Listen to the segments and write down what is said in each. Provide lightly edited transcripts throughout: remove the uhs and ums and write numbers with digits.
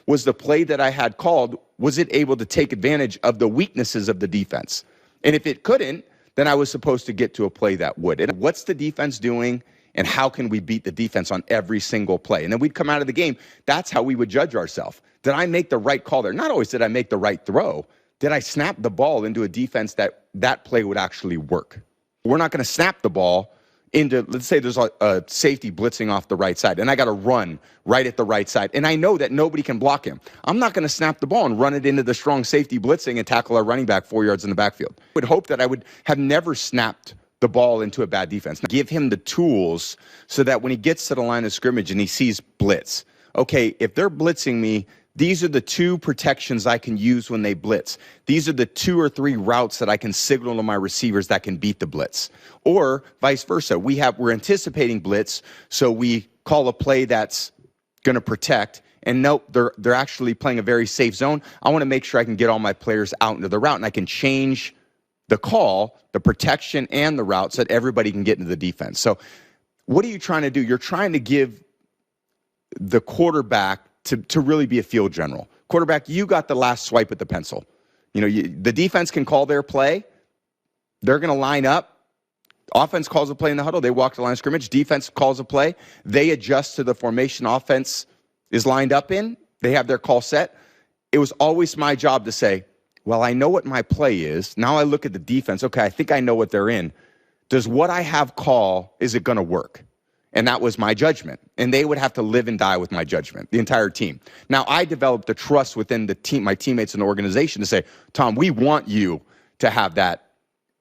Was the play that I had called, was it able to take advantage of the weaknesses of the defense? And if it couldn't, then I was supposed to get to a play that would. And what's the defense doing, and how can we beat the defense on every single play? And then we'd come out of the game. That's how we would judge ourselves. Did I make the right call there? Not always did I make the right throw. Did I snap the ball into a defense that play would actually work? We're not going to snap the ball into, let's say there's a safety blitzing off the right side, and I got to run right at the right side, and I know that nobody can block him. I'm not going to snap the ball and run it into the strong safety blitzing and tackle our running back 4 yards in the backfield. I would hope that I would have never snapped the ball into a bad defense. Give him the tools so that when he gets to the line of scrimmage and he sees blitz, okay, if they're blitzing me, these are the two protections I can use when they blitz. These are the 2 or 3 routes that I can signal to my receivers that can beat the blitz. Or vice versa. We're anticipating blitz, so we call a play that's going to protect. And nope, they're actually playing a very safe zone. I want to make sure I can get all my players out into the route, and I can change the call, the protection, and the route so that everybody can get into the defense. So what are you trying to do? You're trying to give the quarterback to really be a field general. Quarterback, you got the last swipe at the pencil. The defense can call their play. They're going to line up. Offense calls a play in the huddle. They walk to the line of scrimmage. Defense calls a play. They adjust to the formation offense is lined up in. They have their call set. It was always my job to say, well, I know what my play is. Now I look at the defense. Okay, I think I know what they're in. Does what I have call, is it going to work? And that was my judgment. And they would have to live and die with my judgment, the entire team. Now, I developed the trust within the team, my teammates in the organization, to say, Tom, we want you to have that.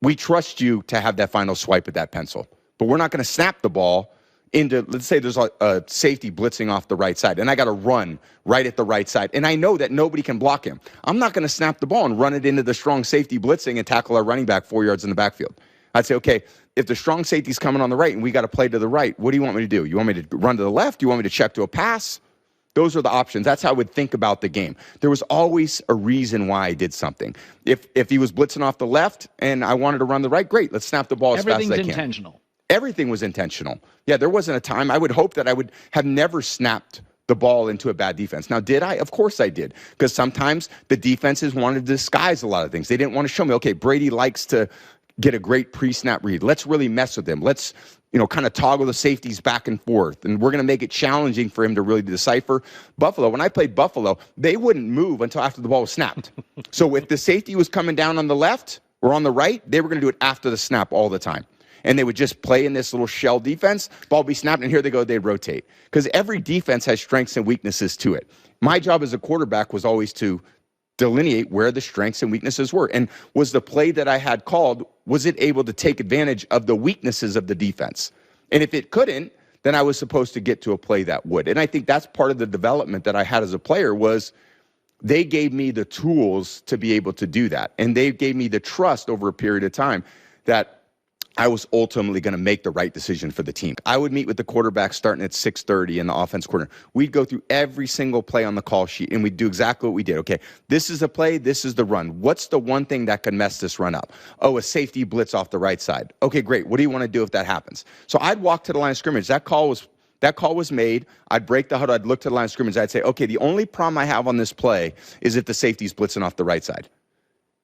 We trust you to have that final swipe at that pencil. But we're not going to snap the ball into, let's say there's a safety blitzing off the right side, and I got to run right at the right side. And I know that nobody can block him. I'm not going to snap the ball and run it into the strong safety blitzing and tackle our running back 4 yards in the backfield. I'd say, okay, if the strong safety's coming on the right and we got to play to the right, what do you want me to do? You want me to run to the left? Do you want me to check to a pass? Those are the options. That's how I would think about the game. There was always a reason why I did something. If he was blitzing off the left and I wanted to run the right, great, let's snap the ball as fast as I can. Everything's intentional. Everything was intentional. Yeah, there wasn't a time. I would hope that I would have never snapped the ball into a bad defense. Now, did I? Of course I did. Because sometimes the defenses wanted to disguise a lot of things. They didn't want to show me, okay, Brady likes to get a great pre-snap read. Let's really mess with him. Let's, kind of toggle the safeties back and forth. And we're going to make it challenging for him to really decipher. Buffalo, when I played Buffalo, they wouldn't move until after the ball was snapped. So if the safety was coming down on the left or on the right, they were going to do it after the snap all the time. And they would just play in this little shell defense, ball be snapped, and here they go, they'd rotate. Because every defense has strengths and weaknesses to it. My job as a quarterback was always to delineate where the strengths and weaknesses were. And was the play that I had called, was it able to take advantage of the weaknesses of the defense? And if it couldn't, then I was supposed to get to a play that would. And I think that's part of the development that I had as a player was they gave me the tools to be able to do that. And they gave me the trust over a period of time that I was ultimately going to make the right decision for the team. I would meet with the quarterback starting at 6:30 in the offense corner. We'd go through every single play on the call sheet, and we'd do exactly what we did. Okay, this is a play, this is the run. What's the one thing that could mess this run up? Oh, a safety blitz off the right side. Okay, great. What do you want to do if that happens? So I'd walk to the line of scrimmage. That call was made. I'd break the huddle. I'd look to the line of scrimmage. I'd say, okay, the only problem I have on this play is if the safety's blitzing off the right side.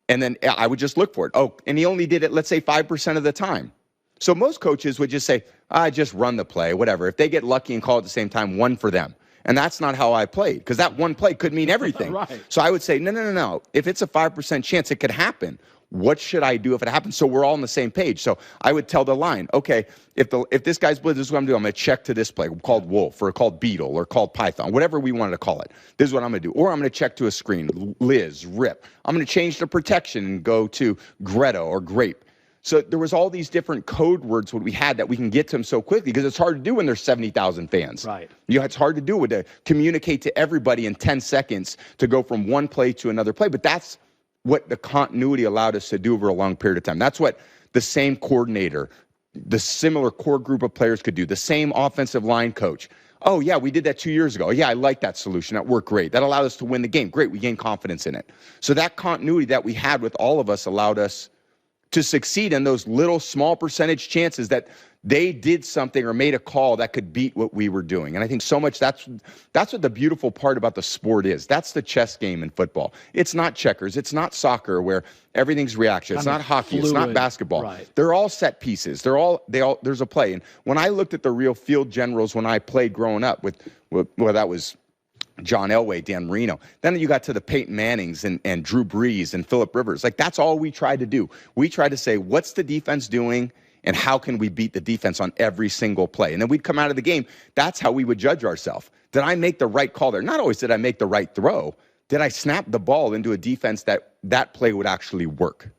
And then I would just look for it. Oh, and he only did it, let's say, 5% of the time. So most coaches would just say, just run the play, whatever. If they get lucky and call at the same time, one for them. And that's not how I played, because that one play could mean everything. Right. So I would say, no. If it's a 5% chance it could happen, what should I do if it happens? So we're all on the same page. So I would tell the line, okay, if this guy's blitz, this is what I'm doing. I'm going to check to this play called Wolf or called Beetle or called Python, whatever we wanted to call it. This is what I'm going to do. Or I'm going to check to a screen, Liz, Rip. I'm going to change the protection and go to Greta or Grape. So there was all these different code words what we had that we can get to them so quickly because it's hard to do when there's 70,000 fans. Right. It's hard to do to communicate to everybody in 10 seconds to go from one play to another play. But that's what the continuity allowed us to do over a long period of time. That's what the same coordinator, the similar core group of players could do, the same offensive line coach. Oh, yeah, we did that 2 years ago. Oh, yeah, I like that solution. That worked great. That allowed us to win the game. Great, we gained confidence in it. So that continuity that we had with all of us allowed us to succeed in those little small percentage chances that they did something or made a call that could beat what we were doing. And I think so much that's what the beautiful part about the sport is. That's the chess game in football. It's not checkers. It's not soccer where everything's reaction. It's not hockey. Fluid. It's not basketball. Right. They're all set pieces. There's a play. And when I looked at the real field generals when I played growing up well, that was John Elway, Dan Marino. Then you got to the Peyton Mannings and Drew Brees and Phillip Rivers. Like, that's all we tried to do. We tried to say, what's the defense doing and how can we beat the defense on every single play? And then we'd come out of the game. That's how we would judge ourselves. Did I make the right call there? Not always did I make the right throw. Did I snap the ball into a defense that play would actually work?